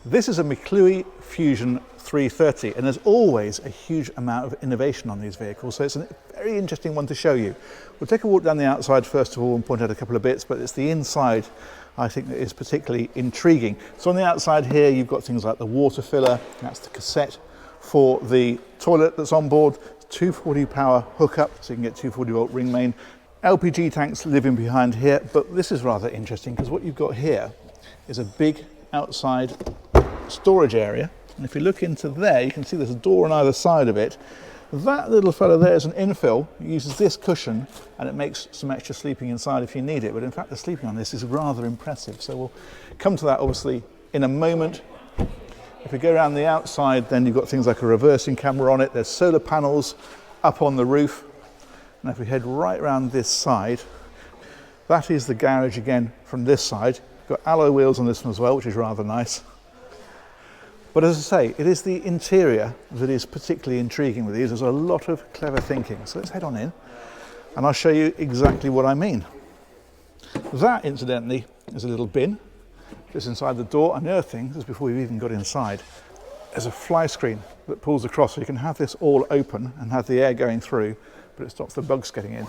This is a McLouis Fusion 330, and there's always a huge amount of innovation on these vehicles, so it's a very interesting one to show you. We'll take a walk down the outside first of all and point out a couple of bits, but it's the inside I think that is particularly intriguing. So on the outside here you've got things like the water filler, that's the cassette for the toilet that's on board, 240 power hookup so you can get 240 volt ring main, LPG tanks living behind here. But this is rather interesting because what you've got here is a big outside storage area, and if you look into there you can see there's a door on either side of it. That little fella there is an infill. It uses this cushion and it makes some extra sleeping inside if you need it, but in fact the sleeping on this is rather impressive, so we'll come to that obviously in a moment. If we go around the outside, then you've got things like a reversing camera on it, there's solar panels up on the roof, and if we head right around this side, that is the garage again from this side. Got alloy wheels on this one as well, which is rather nice. But as I say, it is the interior that is particularly intriguing with these. There's a lot of clever thinking. So let's head on in and I'll show you exactly what I mean. That, incidentally, is a little bin just inside the door. And the other thing, this is before we've even got inside, there's a fly screen that pulls across, so you can have this all open and have the air going through, but it stops the bugs getting in,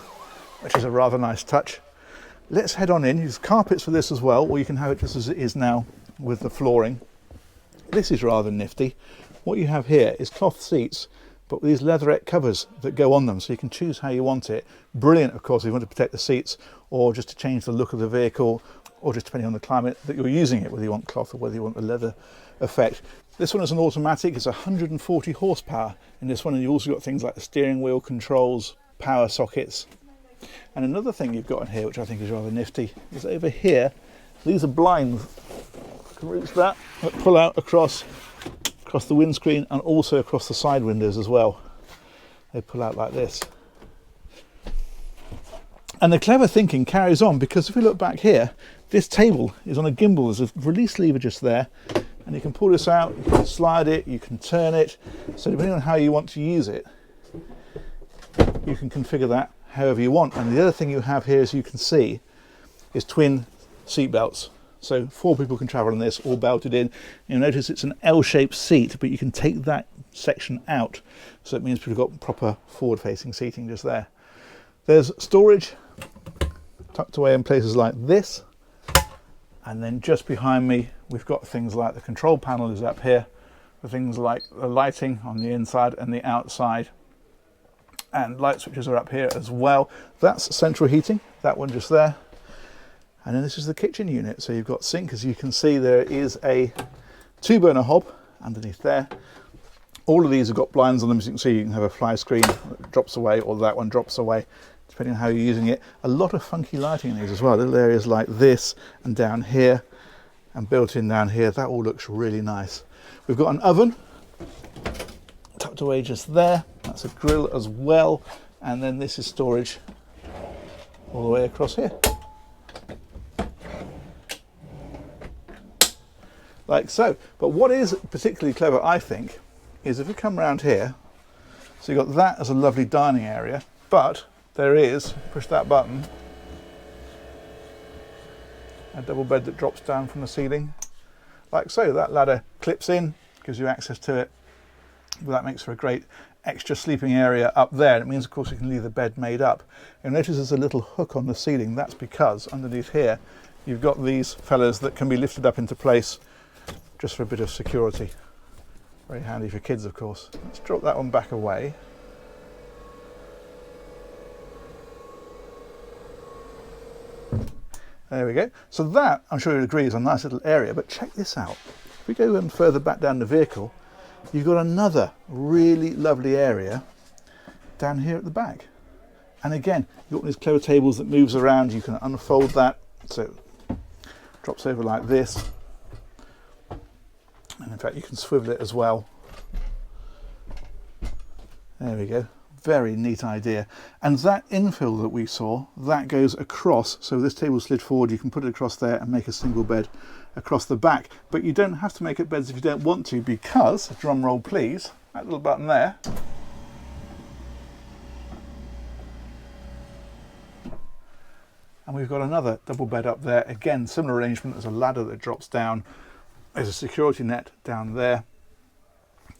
which is a rather nice touch. Let's head on in. Use carpets for this as well, or you can have it just as it is now with the flooring. This is rather nifty. What you have here is cloth seats, but with these leatherette covers that go on them, so you can choose how you want it. Brilliant, of course, if you want to protect the seats, or just to change the look of the vehicle, or just depending on the climate that you're using it, whether you want cloth or whether you want the leather effect. This one is an automatic. It's 140 horsepower in this one, and you've also got things like the steering wheel controls, power sockets. And another thing you've got in here, which I think is rather nifty, is over here, these are blinds. You can reach that pull out across the windscreen and also across the side windows as well. They pull out like this. And the clever thinking carries on, because if we look back here, this table is on a gimbal. There's a release lever just there, and you can pull this out, you can slide it, you can turn it. So depending on how you want to use it, you can configure that however you want. And the other thing you have here, as you can see, is twin seat belts. So 4 people can travel on this, all belted in. You'll notice it's an L-shaped seat, but you can take that section out. So it means we've got proper forward-facing seating just there. There's storage tucked away in places like this. And then just behind me, we've got things like the control panel is up here, for things like the lighting on the inside and the outside. And light switches are up here as well. That's central heating, that one just there. And then this is the kitchen unit. So you've got sink, as you can see there is a 2-burner hob underneath there. All of these have got blinds on them, as you can see. You can have a fly screen that drops away, or that one drops away, depending on how you're using it. A lot of funky lighting in these as well. Little areas like this and down here and built in down here. That all looks really nice. We've got an oven tucked away just there. That's a grill as well. And then this is storage all the way across here. Like so. But what is particularly clever, I think, is if we come around here, so you've got that as a lovely dining area, but there is, push that button, a double bed that drops down from the ceiling, like so. That ladder clips in, gives you access to it. But that makes for a great extra sleeping area up there. And it means, of course, you can leave the bed made up. You'll notice there's a little hook on the ceiling. That's because underneath here, you've got these fellas that can be lifted up into place just for a bit of security. Very handy for kids, of course. Let's drop that one back away. There we go. So that, I'm sure you'll agree, is a nice little area, but check this out. If we go even further back down the vehicle, you've got another really lovely area down here at the back. And again, you've got one of these clever tables that moves around. You can unfold that, so it drops over like this. And in fact, you can swivel it as well. There we go. Very neat idea. And that infill that we saw, that goes across. So this table slid forward, you can put it across there and make a single bed across the back. But you don't have to make it beds if you don't want to, because, drum roll please, that little button there, and we've got another double bed up there. Again, similar arrangement. There's a ladder that drops down There's a security net down there.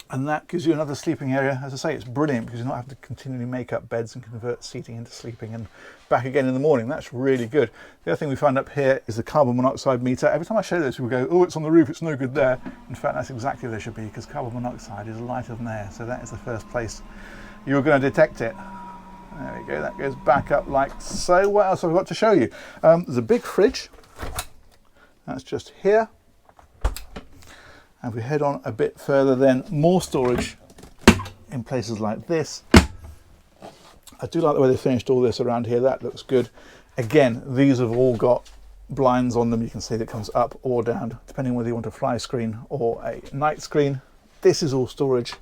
And that gives you another sleeping area. As I say, it's brilliant because you're not having to continually make up beds and convert seating into sleeping and back again in the morning. That's really good. The other thing we find up here is the carbon monoxide meter. Every time I show this, people go, oh, it's on the roof, it's no good there. In fact, that's exactly where they should be, because carbon monoxide is lighter than air. So that is the first place you're going to detect it. There we go, that goes back up like so. What else have I got to show you? There's a big fridge. That's just here. And if we head on a bit further, then more storage in places like this. I do like the way they finished all this around here. That looks good. Again, these have all got blinds on them. You can see that comes up or down, depending whether you want a fly screen or a night screen. This is all storage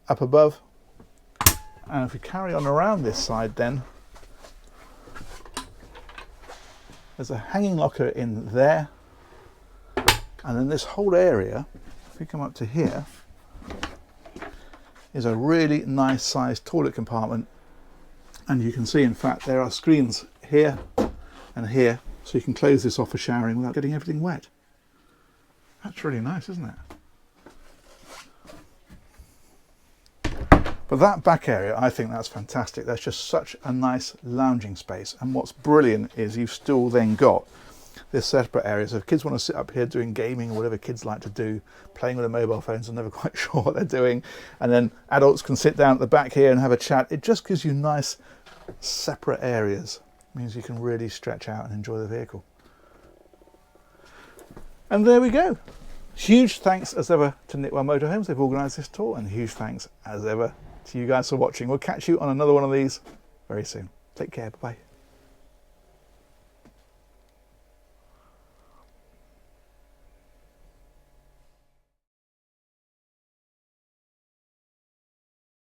up above. And if we carry on around this side, then there's a hanging locker in there. And then this whole area, if we come up to here, is a really nice sized toilet compartment. And you can see, in fact, there are screens here and here, so you can close this off for showering without getting everything wet. That's really nice, isn't it? But that back area, I think that's fantastic. That's just such a nice lounging space. And what's brilliant is you've still then got this separate area. So if kids want to sit up here doing gaming or whatever kids like to do, playing with their mobile phones and never quite sure what they're doing, and then adults can sit down at the back here and have a chat, it just gives you nice separate areas. It means you can really stretch out and enjoy the vehicle. And there we go. Huge thanks as ever to Knitwell Motorhomes. They've organised this tour, and huge thanks as ever to you guys for watching. We'll catch you on another one of these very soon. Take care. Bye-bye.